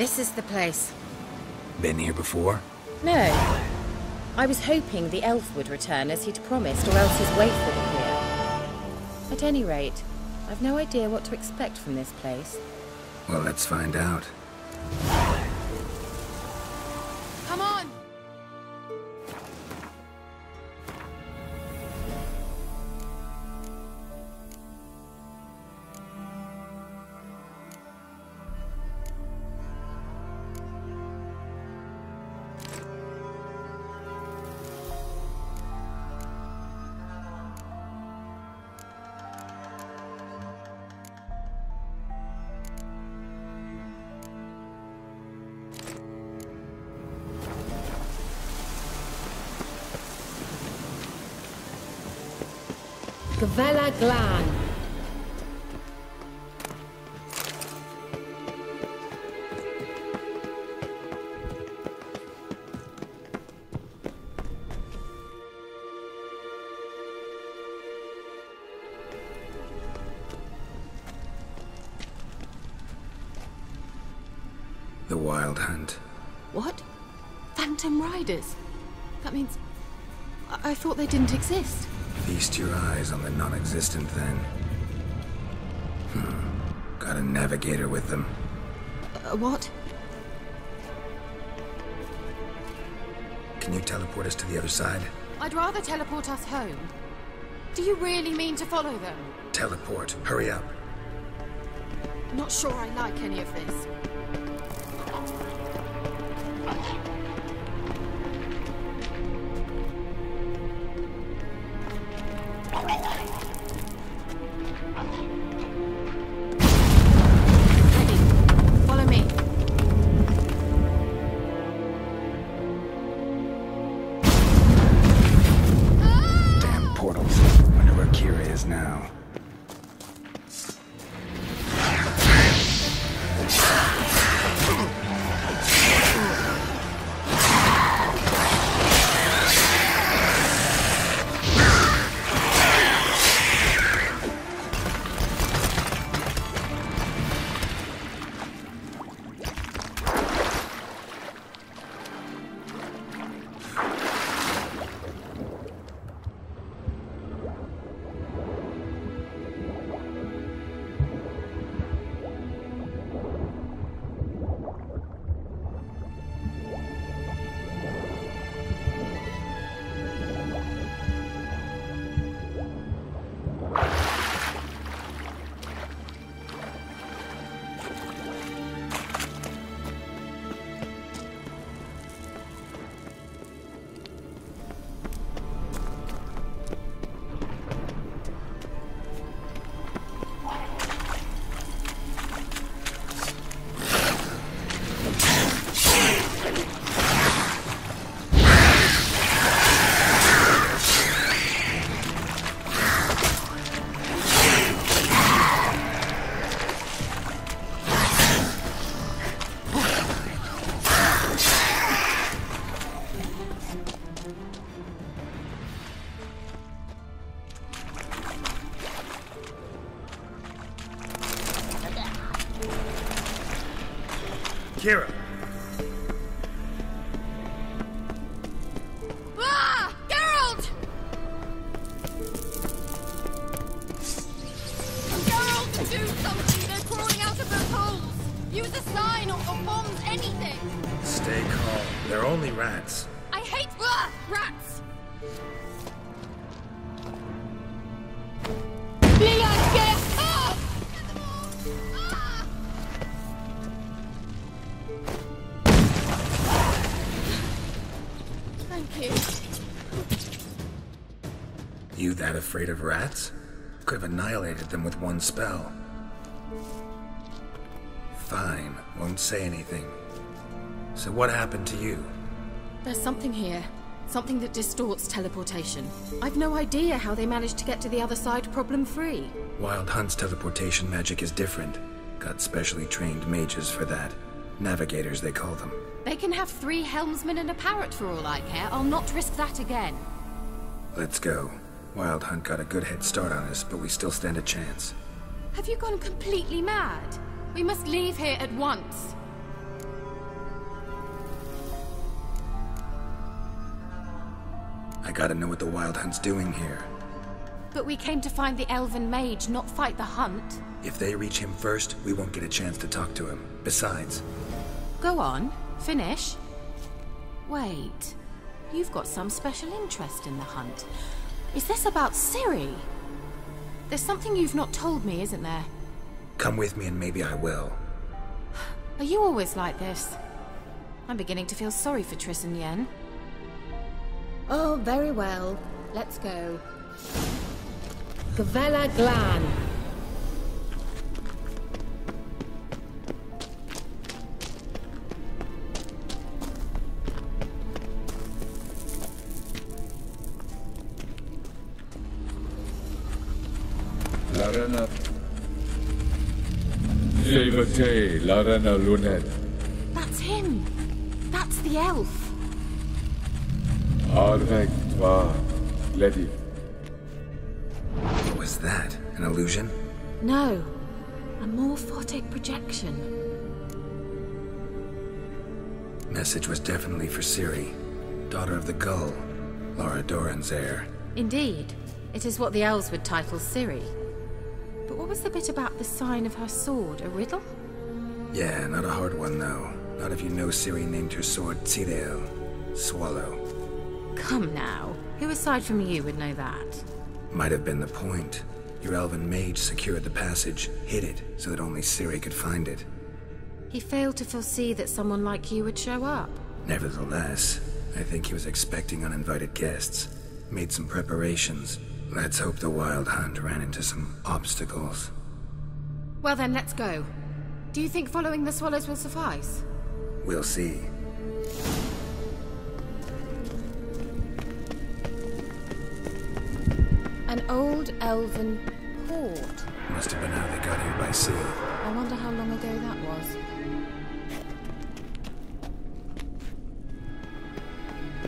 This is the place. Been here before? No. I was hoping the elf would return as he'd promised, or else his waif would appear. At any rate, I've no idea what to expect from this place. Well, let's find out. Come on! Gavella Glan. The Wild Hunt. What? Phantom Riders? That means... I thought they didn't exist. Feast your eyes on the non-existent then. Got a navigator with them. What? Can you teleport us to the other side? I'd rather teleport us home. Do you really mean to follow them? Teleport. Hurry up. Not sure I like any of this. Now. Keira! Ah! Geralt! Geralt, do something! They're crawling out of those holes! Use a sign or bombs, anything! Stay calm. They're only rats. I hate rats! You that afraid of rats? Could have annihilated them with one spell. Fine, won't say anything. So what happened to you? There's something here. Something that distorts teleportation. I've no idea how they managed to get to the other side problem-free. Wild Hunt's teleportation magic is different. Got specially trained mages for that. Navigators, they call them. They can have 3 helmsmen and a parrot for all I care. I'll not risk that again. Let's go. Wild Hunt got a good head start on us, but we still stand a chance. Have you gone completely mad? We must leave here at once. I gotta know what the Wild Hunt's doing here. But we came to find the elven mage, not fight the hunt. If they reach him first, we won't get a chance to talk to him. Besides... Go on, finish. Wait, you've got some special interest in the hunt. Is this about Ciri? There's something you've not told me, isn't there? Come with me and maybe I will. Are you always like this? I'm beginning to feel sorry for Triss and Yen. Oh, very well. Let's go. Gavella Glan. Larana Levate, Larana Lunet. That's him! That's the elf! Arvek Twa Ledi. What was that? An illusion? No, a morphotic projection. Message was definitely for Ciri, daughter of the Gull, Lara Doran's heir. Indeed, it is what the elves would title Ciri. But what was the bit about the sign of her sword? A riddle? Yeah, not a hard one though. Not if you know Ciri named her sword Ciri, swallow. Come now, who aside from you would know that? Might have been the point. Your elven mage secured the passage, hid it, so that only Ciri could find it. He failed to foresee that someone like you would show up. Nevertheless, I think he was expecting uninvited guests. Made some preparations. Let's hope the Wild Hunt ran into some obstacles. Well then, let's go. Do you think following the swallows will suffice? We'll see. An old elven port. Must have been how they got here by sea. I wonder how long ago that was.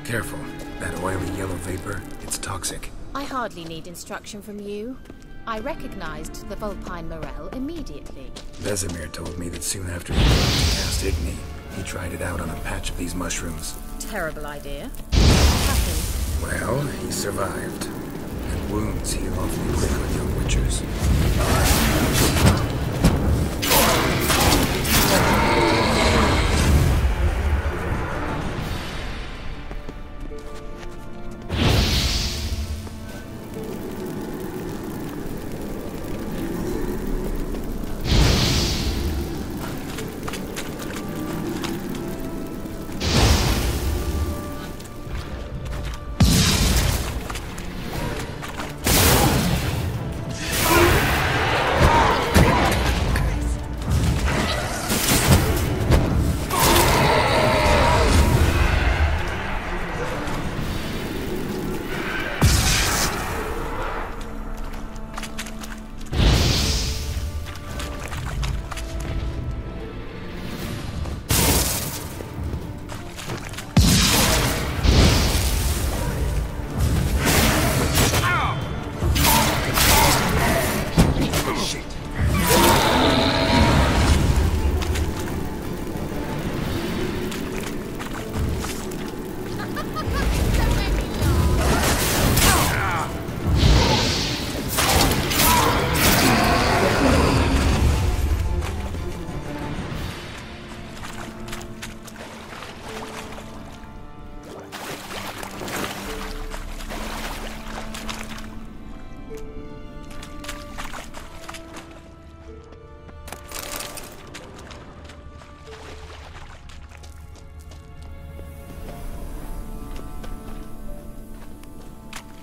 Careful. That oily yellow vapor, it's toxic. I hardly need instruction from you. I recognized the Vulpine Morel immediately. Vesemir told me that soon after he learned to cast Igni, he tried it out on a patch of these mushrooms. Terrible idea. What happened? Well, he survived. And wounds heal awfully quick with young witchers.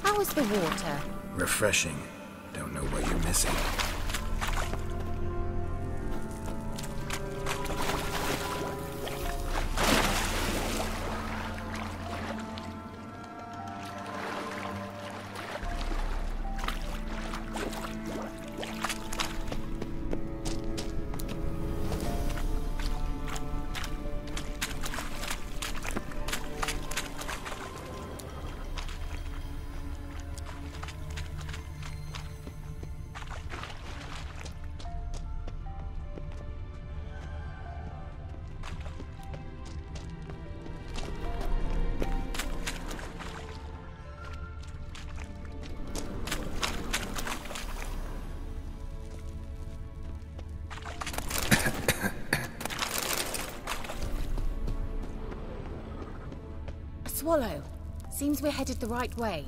How was the water? Refreshing. Don't know what you're missing. Swallow. Seems we're headed the right way.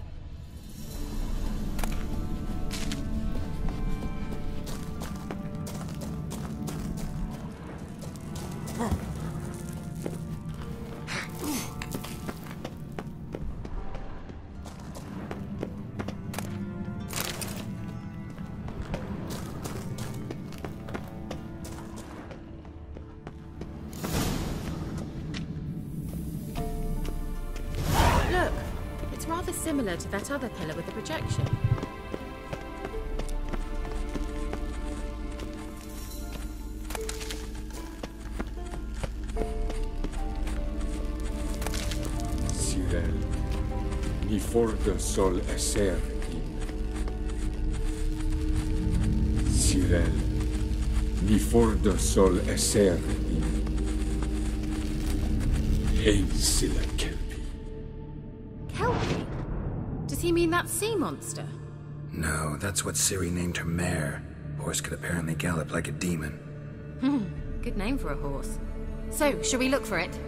Look, it's rather similar to that other pillar with the projection. Ciri, ni forda sol esser in. Ciri, ni forda sol esser in. Hein silla kelpi. Kelpie? Does he mean that sea monster? No, that's what Ciri named her mare. Horse could apparently gallop like a demon. Good name for a horse. So, shall we look for it?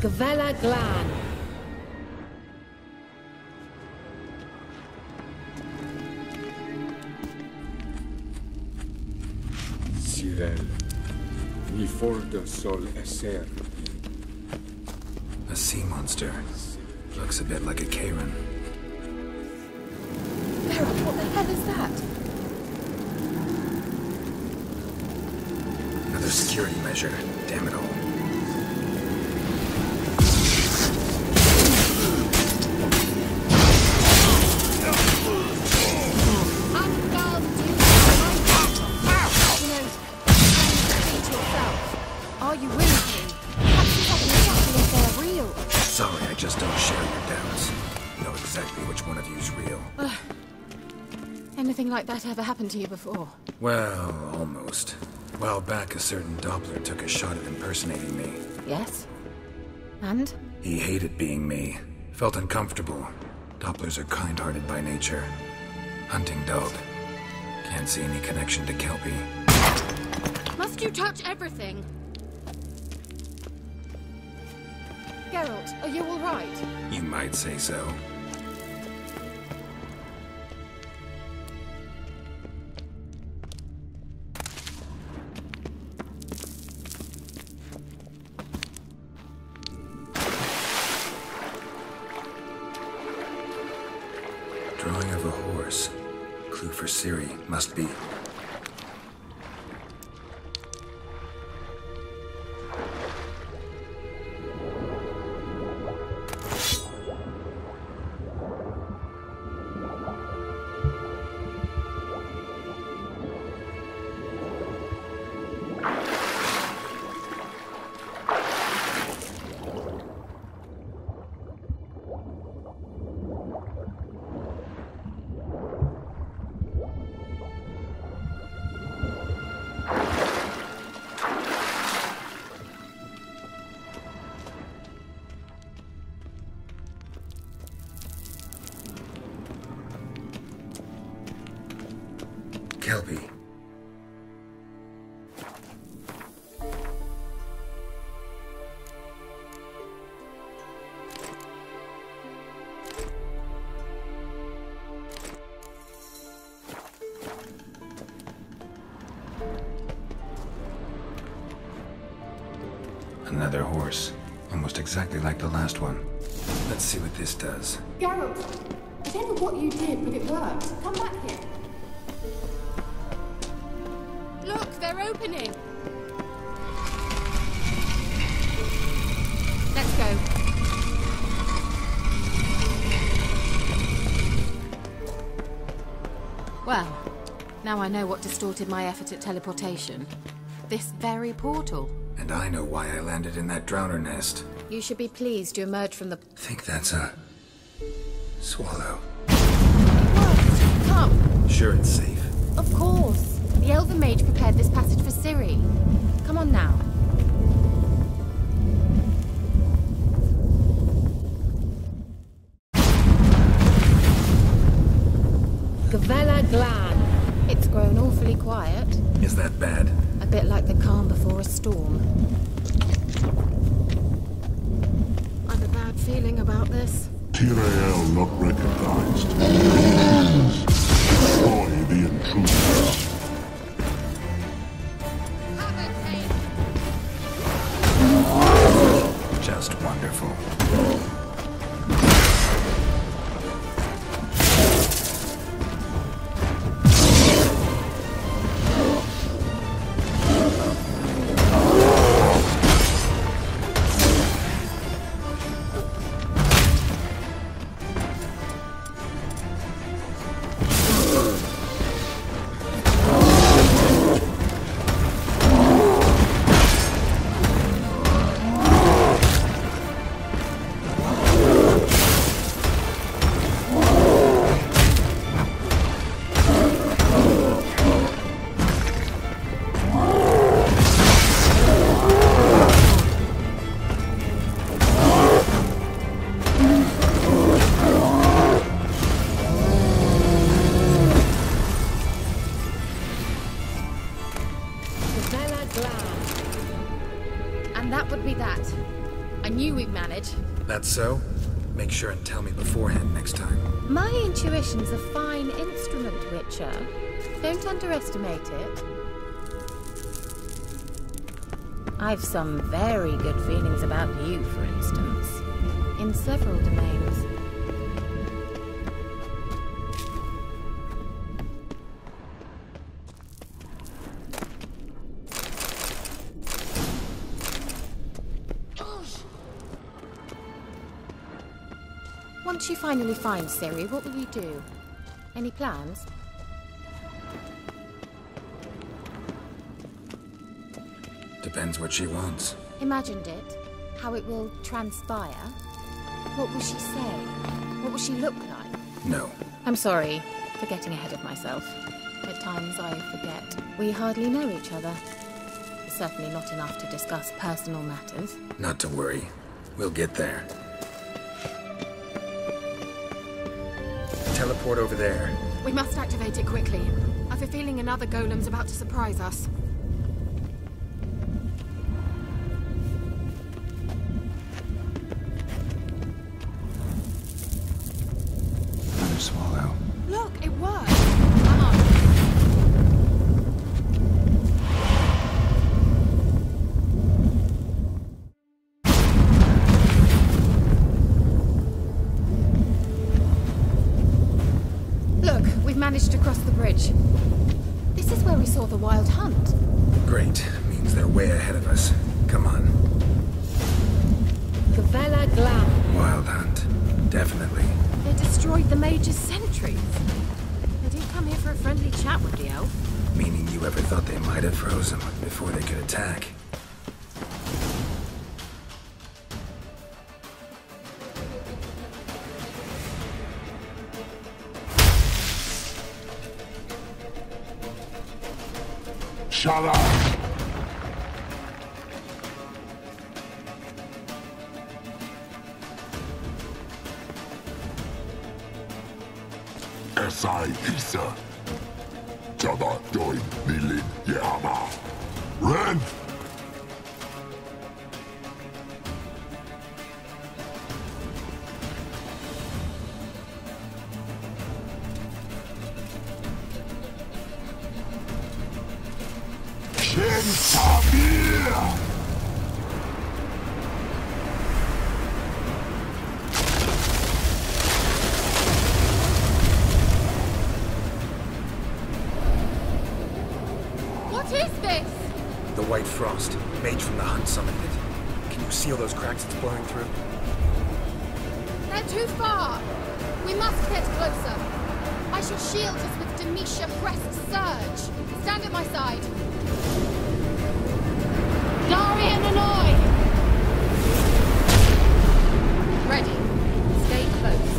Gavella Glan. Ciri, ni forda sol esser in. A sea monster. Looks a bit like a cavern. Geralt, what the hell is that? Another security measure. Damn it all. Are you willing to? Perhaps you haven't exactly if they're real. Sorry, I just don't share your doubts. Know exactly which one of you's real. Anything like that ever happened to you before? Well, almost. A while back, a certain Doppler took a shot at impersonating me. Yes. And? He hated being me. Felt uncomfortable. Dopplers are kind-hearted by nature. Hunting dog. Can't see any connection to Kelpie. Must you touch everything? Geralt, are you all right? You might say so. Drawing of a horse. Clue for Ciri. Must be. Kelpie. Another horse. Almost exactly like the last one. Let's see what this does. Geralt, I don't know what you did, but it worked. Come back here. Look, they're opening. Let's go. Well, now I know what distorted my effort at teleportation. This very portal. And I know why I landed in that drowner nest. You should be pleased you emerged from the... Think that's a... swallow. What? Come. Sure it's safe. Of course. The elven mage prepared this passage for Ciri. Come on now. Gavella Glan. It's grown awfully quiet. Is that bad? A bit like the calm before a storm. I've a bad feeling about this. Tyrael not recognized. Choose. Destroy the intruder. Just wonderful. And that would be that. I knew we'd manage. That's so? Make sure and tell me beforehand next time. My intuition's a fine instrument, Witcher. Don't underestimate it. I've some very good feelings about you, for instance. In several domains. Once you finally find Ciri, what will you do? Any plans? Depends what she wants. Imagined it. How it will transpire. What will she say? What will she look like? No. I'm sorry for getting ahead of myself. At times I forget. We hardly know each other. Certainly not enough to discuss personal matters. Not to worry. We'll get there. Teleport over there. We must activate it quickly. I've a feeling another golem's about to surprise us. Another swallow. Look, it worked! Come on. Look, we've managed to cross the bridge. This is where we saw the wild hunt. Great. Means they're way ahead of us. Come on. Gavella Glam. Wild hunt. Definitely. They destroyed the mage's sentries. They didn't come here for a friendly chat with the elf. Meaning you ever thought they might have froze them before they could attack? Shut up! Esai Isa. Jabba doin nilin yama. Ren! Ken Samir! What is this? The White Frost. Mage from the hunt summoned it. Can you see all those cracks it's blowing through? They're too far. We must get closer. I shall shield us with Demetia Crest Surge. Stand at my side. Darian Annoy! Ready. Stay close.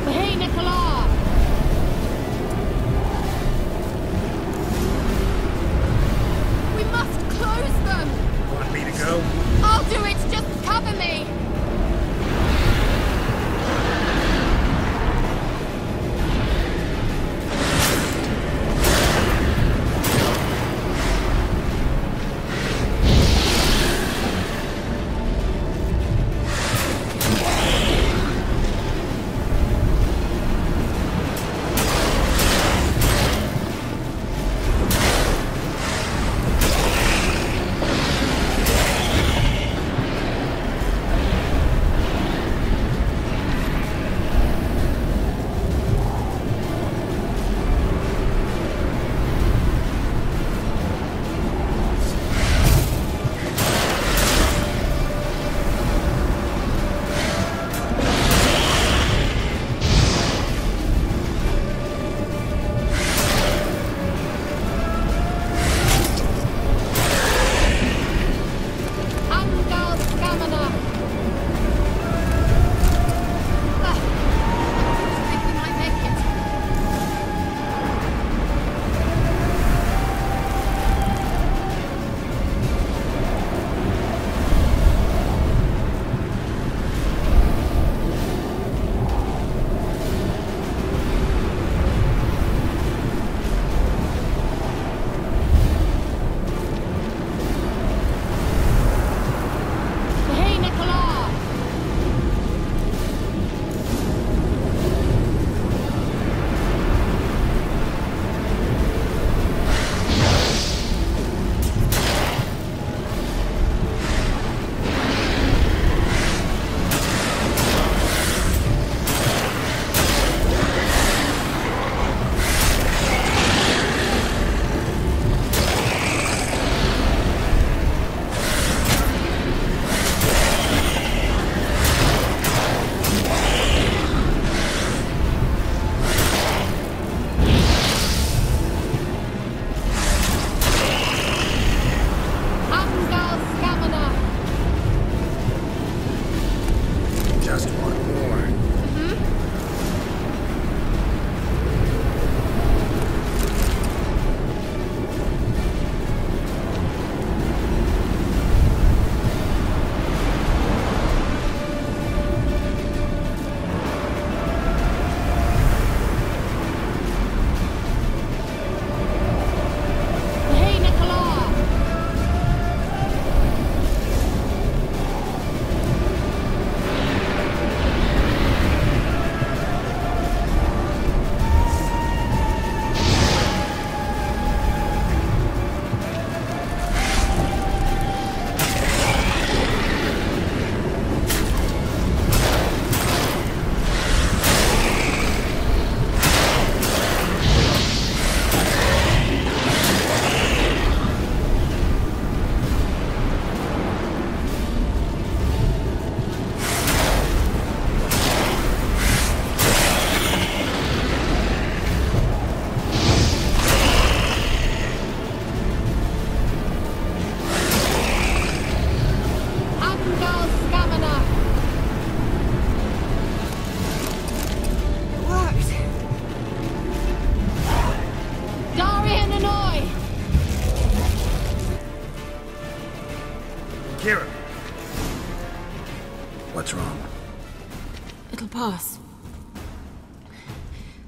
Hey, Nicola! We must close them! One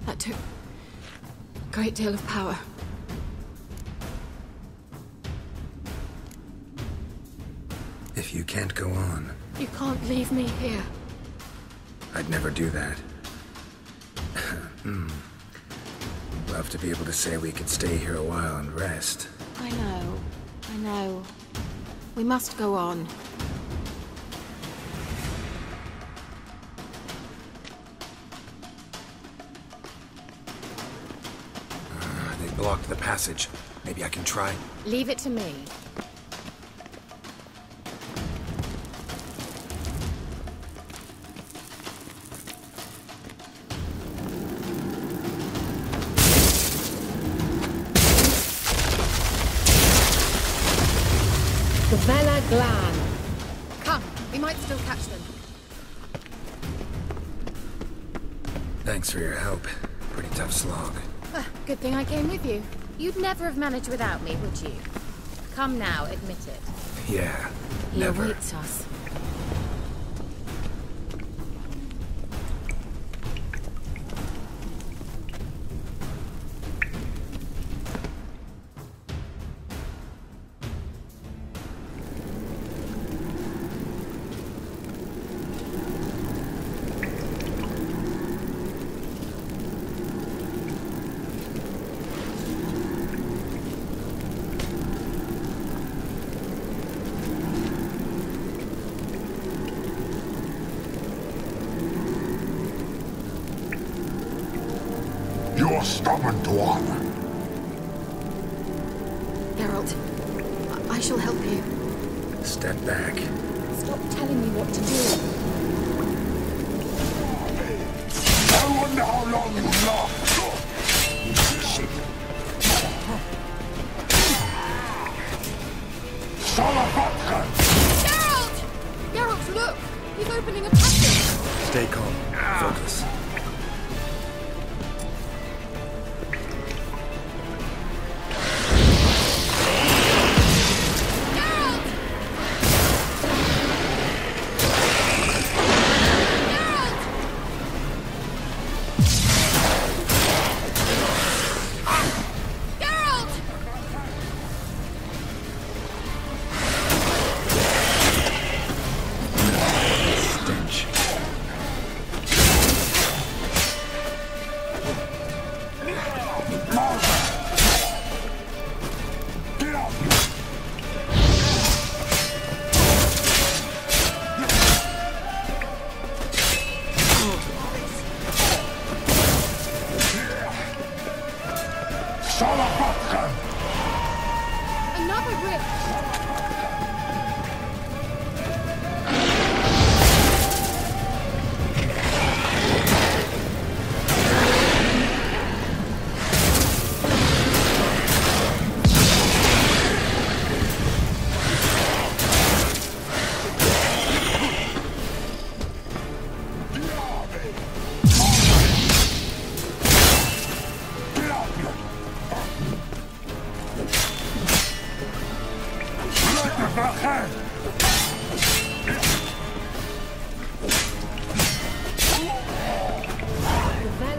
That took a great deal of power. If you can't go on, You can't leave me here. I'd never do that. Love to be able to say we could stay here a while and rest. I know. We must go on. They blocked the passage. Maybe I can try. Leave it to me. Vela Glan. Come, we might still catch them. Thanks for your help. Pretty tough slog. Good thing I came with you. You'd never have managed without me, would you? Come now, admit it. Yeah, He never. awaits us. You're stubborn to honor. Geralt, I shall help you. Step back. Stop telling me what to do. I wonder how long you last. Salafatka! Geralt! Geralt, look! He's opening a passage! Stay calm. Focus. Another rift!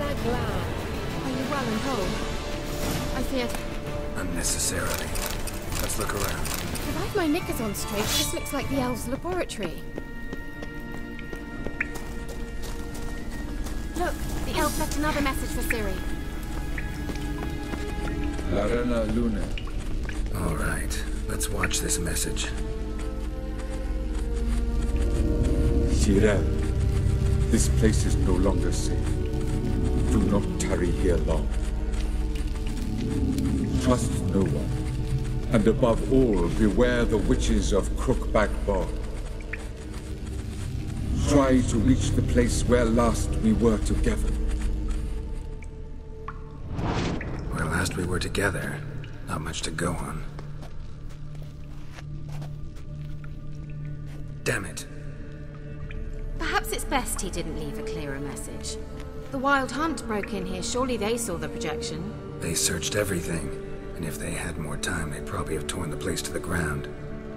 Are you well and whole? I feared. Unnecessarily. Let's look around. If I've my knickers on straight, this looks like the elves' laboratory. Look, the elf left another message for Ciri. Larena Luna. All right. Let's watch this message. Ciri, this place is no longer safe. Do not tarry here long. Trust no one. And above all, beware the witches of Crookback Bog. Try to reach the place where last we were together. Where last we were together, not much to go on. Damn it. Perhaps it's best he didn't leave a clearer message. The Wild Hunt broke in here. Surely they saw the projection. They searched everything, and if they had more time, they'd probably have torn the place to the ground.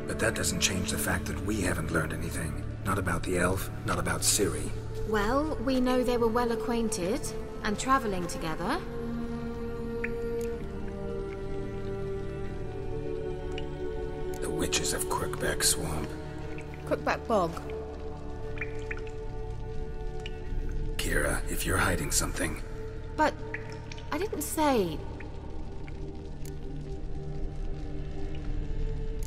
But that doesn't change the fact that we haven't learned anything. Not about the elf, not about Ciri. Well, we know they were well acquainted and traveling together. The witches of Crookback Swamp. Crookback Bog. Keira, if you're hiding something... But I didn't say...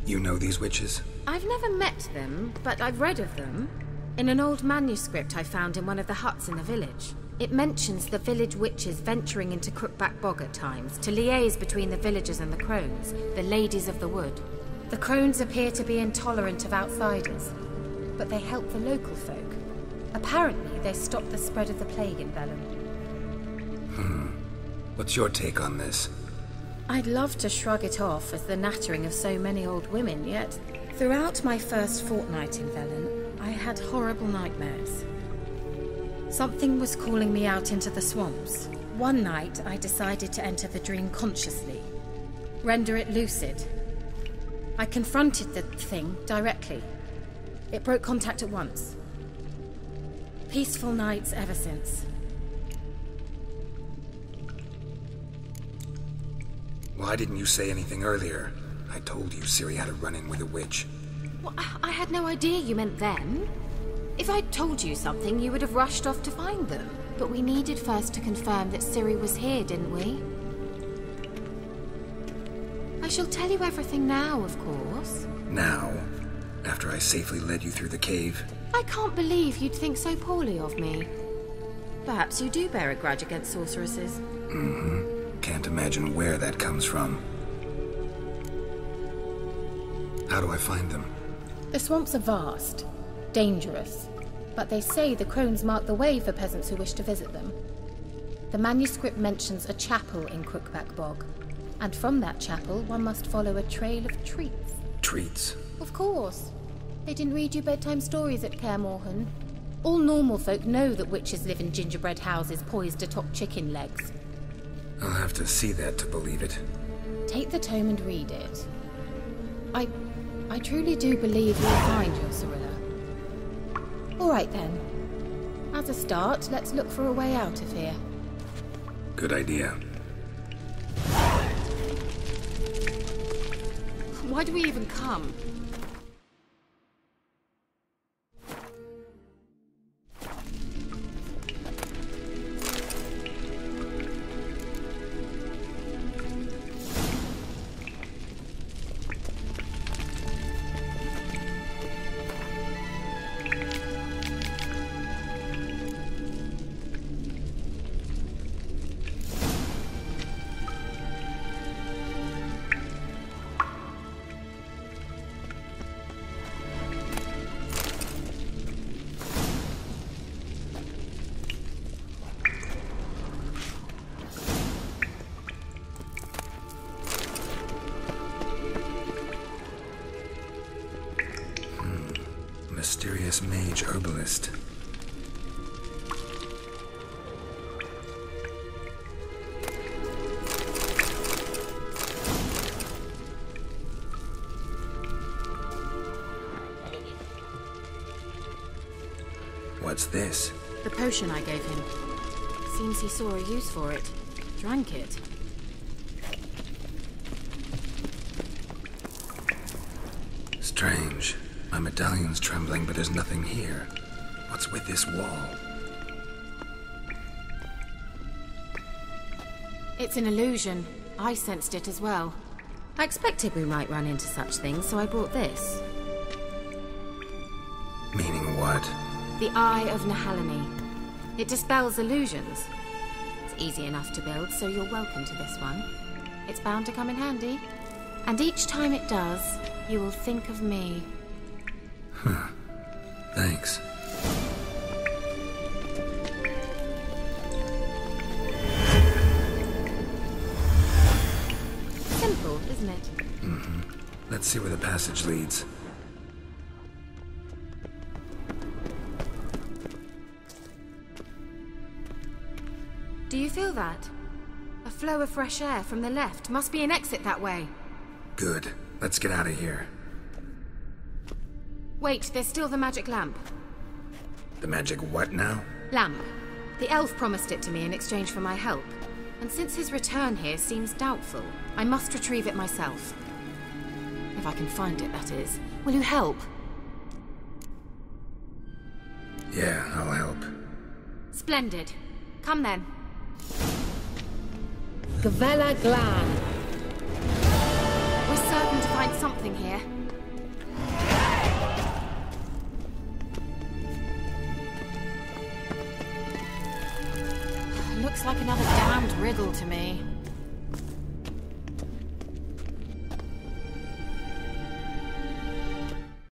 You know these witches? I've never met them, but I've read of them. In an old manuscript I found in one of the huts in the village. It mentions the village witches venturing into Crookback Bog at times to liaise between the villagers and the crones, the ladies of the wood. The crones appear to be intolerant of outsiders, but they help the local folk. Apparently, they stopped the spread of the plague in Velen. What's your take on this? I'd love to shrug it off as the nattering of so many old women, yet throughout my first fortnight in Velen, I had horrible nightmares. Something was calling me out into the swamps. One night, I decided to enter the dream consciously, render it lucid. I confronted the thing directly. It broke contact at once. Peaceful nights ever since. Why didn't you say anything earlier? I told you Ciri had a run-in with a witch. Well, I had no idea you meant them. If I'd told you something, you would have rushed off to find them. But we needed first to confirm that Ciri was here, didn't we? I shall tell you everything now, of course. Now? After I safely led you through the cave? I can't believe you'd think so poorly of me. Perhaps you do bear a grudge against sorceresses. Can't imagine where that comes from. How do I find them? The swamps are vast, dangerous, but they say the crones mark the way for peasants who wish to visit them. The manuscript mentions a chapel in Crookback Bog, and from that chapel one must follow a trail of treats. Treats? Of course. They didn't read you bedtime stories at Kaer Morhen. All normal folk know that witches live in gingerbread houses poised atop chicken legs. I'll have to see that to believe it. Take the tome and read it. I truly do believe you'll find your Cirilla. All right then. As a start, let's look for a way out of here. Good idea. Why do we even come? Mysterious mage herbalist. What's this? The potion I gave him. Seems he saw a use for it. Drank it. Strange. My medallion's trembling, but there's nothing here. What's with this wall? It's an illusion. I sensed it as well. I expected we might run into such things, so I brought this. Meaning what? The Eye of Nahalani. It dispels illusions. It's easy enough to build, so you're welcome to this one. It's bound to come in handy. And each time it does, you will think of me. Huh. Thanks. Simple, isn't it? Let's see where the passage leads. Do you feel that? A flow of fresh air from the left. Must be an exit that way. Good. Let's get out of here. Wait, there's still the magic lamp. The magic what now? Lamp. The elf promised it to me in exchange for my help. And since his return here seems doubtful, I must retrieve it myself. If I can find it, that is. Will you help? Yeah, I'll help. Splendid. Come then. Gavella Glan. We're certain to find something here. Looks like another damned riddle to me.